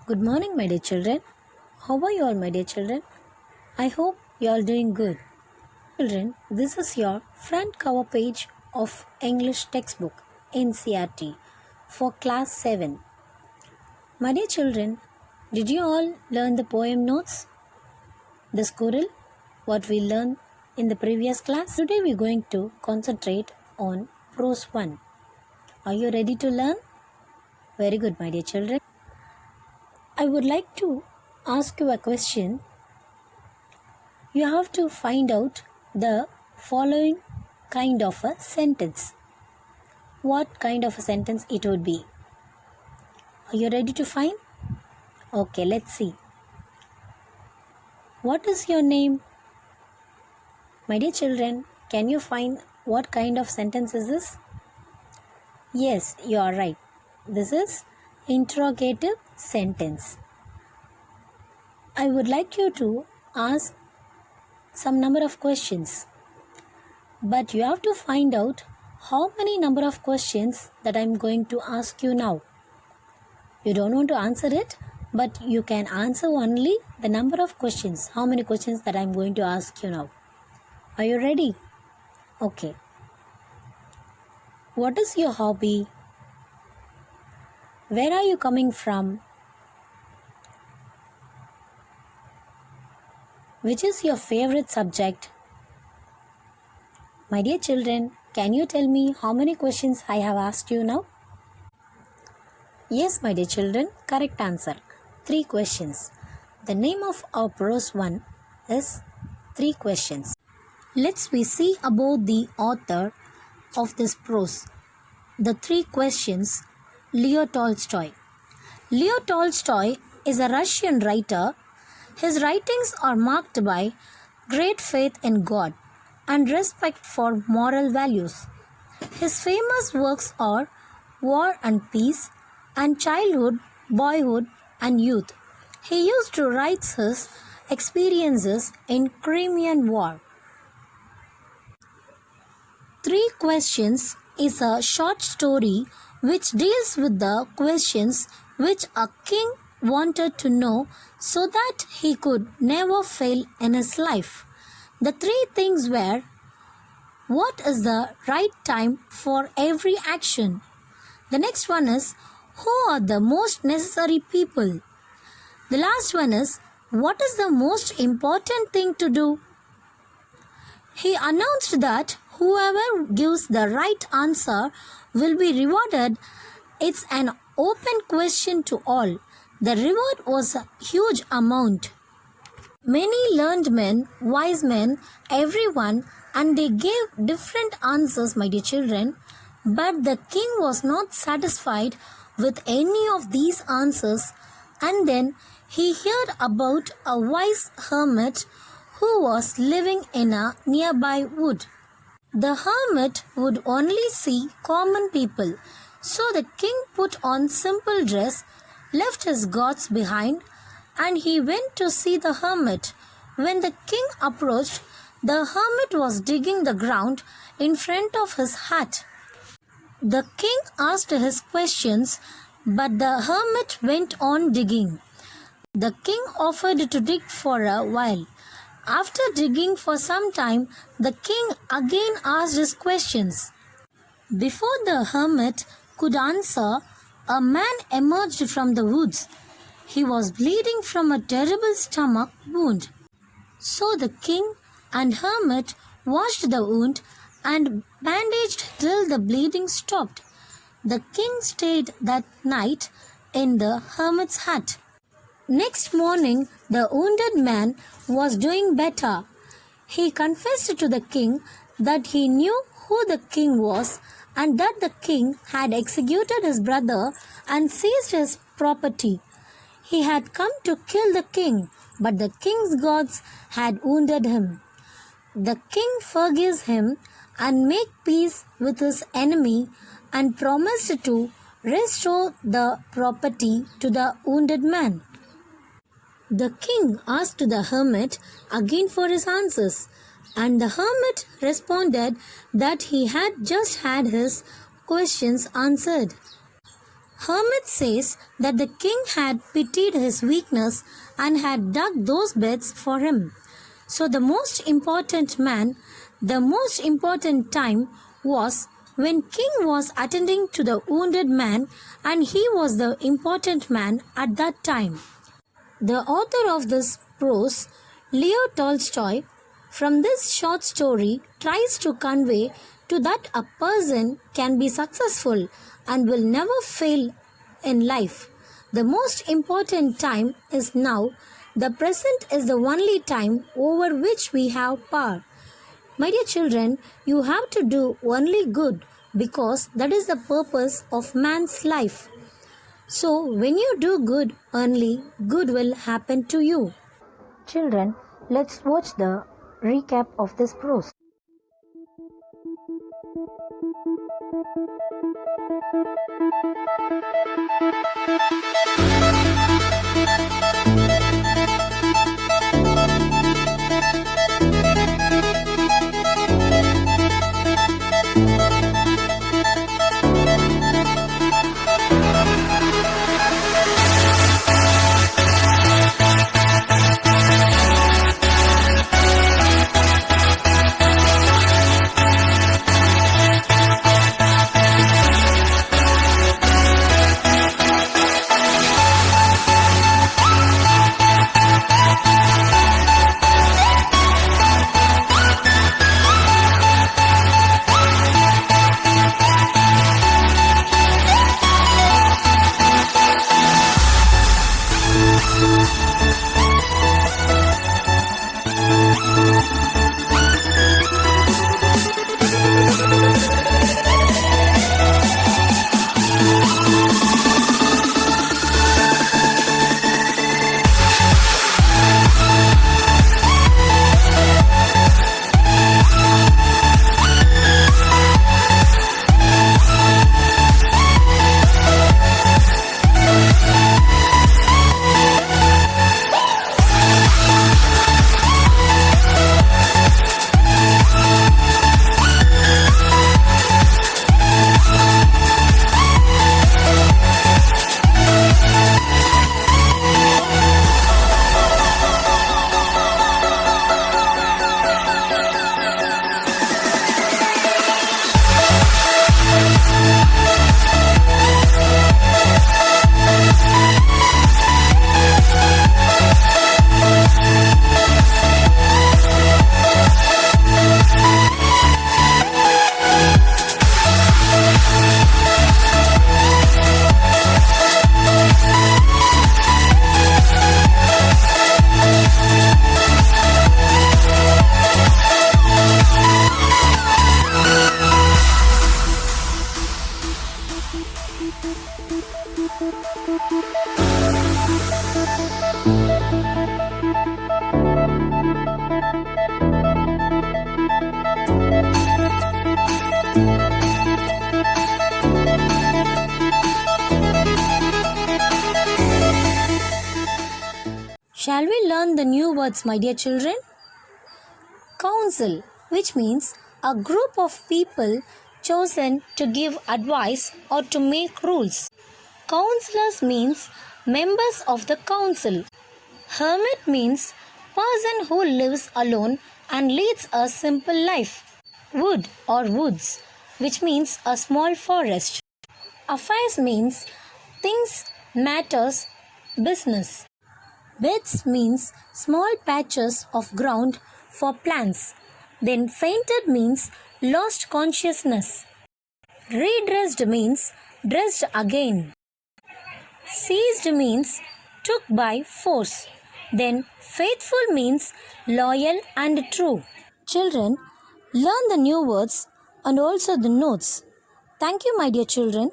Good morning, my dear children. How are you all, my dear children? I hope you are doing good. Children, this is your front cover page of English textbook NCERT for class 7. My dear children, did you all learn the poem notes? The squirrel, what we learned in the previous class? Today we are going to concentrate on prose 1. Are you ready to learn? Very good, my dear children. I would like to ask you a question. You have to find out the following kind of a sentence. What kind of a sentence it would be? Are you ready to find? Okay, let's see. What is your name? My dear children, can you find what kind of sentence is this? Yes, you are right. This is interrogative sentence. I would like you to ask some number of questions, but you have to find out how many number of questions that I am going to ask you now. You don't want to answer it, but you can answer only the number of questions, how many questions that I am going to ask you now. Are you ready? Okay. What is your hobby? Where are you coming from? Which is your favorite subject? My dear children, can you tell me how many questions I have asked you now? Yes, my dear children, correct answer. 3 questions. The name of our prose 1 is 3 questions. Let's we see about the author of this prose. The 3 questions. Leo Tolstoy. Leo Tolstoy is a Russian writer. His writings are marked by great faith in God and respect for moral values. His famous works are War and Peace and Childhood, Boyhood and Youth. He used to write his experiences in Crimean War. 3 Questions is a short story which deals with the questions which a king wanted to know so that he could never fail in his life. The 3 things were: what is the right time for every action? The next one is, who are the most necessary people? The last one is, what is the most important thing to do? He announced that whoever gives the right answer will be rewarded. It's an open question to all. The reward was a huge amount. Many learned men, wise men, everyone, and they gave different answers, my dear children. But the king was not satisfied with any of these answers, and then he heard about a wise hermit who was living in a nearby wood. The hermit would only see common people, so the king put on simple dress, left his gods behind, and he went to see the hermit. When the king approached, the hermit was digging the ground in front of his hut. The king asked his questions, but the hermit went on digging. The king offered to dig for a while. After digging for some time, the king again asked his questions. Before the hermit could answer, a man emerged from the woods. He was bleeding from a terrible stomach wound. So the king and hermit washed the wound and bandaged till the bleeding stopped. The king stayed that night in the hermit's hut. Next morning, the wounded man was doing better. He confessed to the king that he knew who the king was and that the king had executed his brother and seized his property. He had come to kill the king, but the king's gods had wounded him. The king forgives him and make peace with his enemy and promised to restore the property to the wounded man. The king asked the hermit again for his answers, and the hermit responded that he had just had his questions answered. Hermit says that the king had pitied his weakness and had dug those beds for him. So the most important time was when king was attending to the wounded man, and he was the important man at that time. The author of this prose, Leo Tolstoy, from this short story tries to convey to that a person can be successful and will never fail in life. The most important time is now. The present is the only time over which we have power. My dear children, you have to do only good because that is the purpose of man's life. So, when you do good, only good will happen to you. Children, let's watch the recap of this prose. Shall we learn the new words, my dear children? Council, which means a group of people chosen to give advice or to make rules. Counselors means members of the council. Hermit means person who lives alone and leads a simple life. Wood or woods, which means a small forest. Affairs means things, matters, business. Beds means small patches of ground for plants. Then fainted means lost consciousness. Redressed means dressed again. Seized means took by force. Then faithful means loyal and true. Children, learn the new words and also the notes. Thank you, my dear children.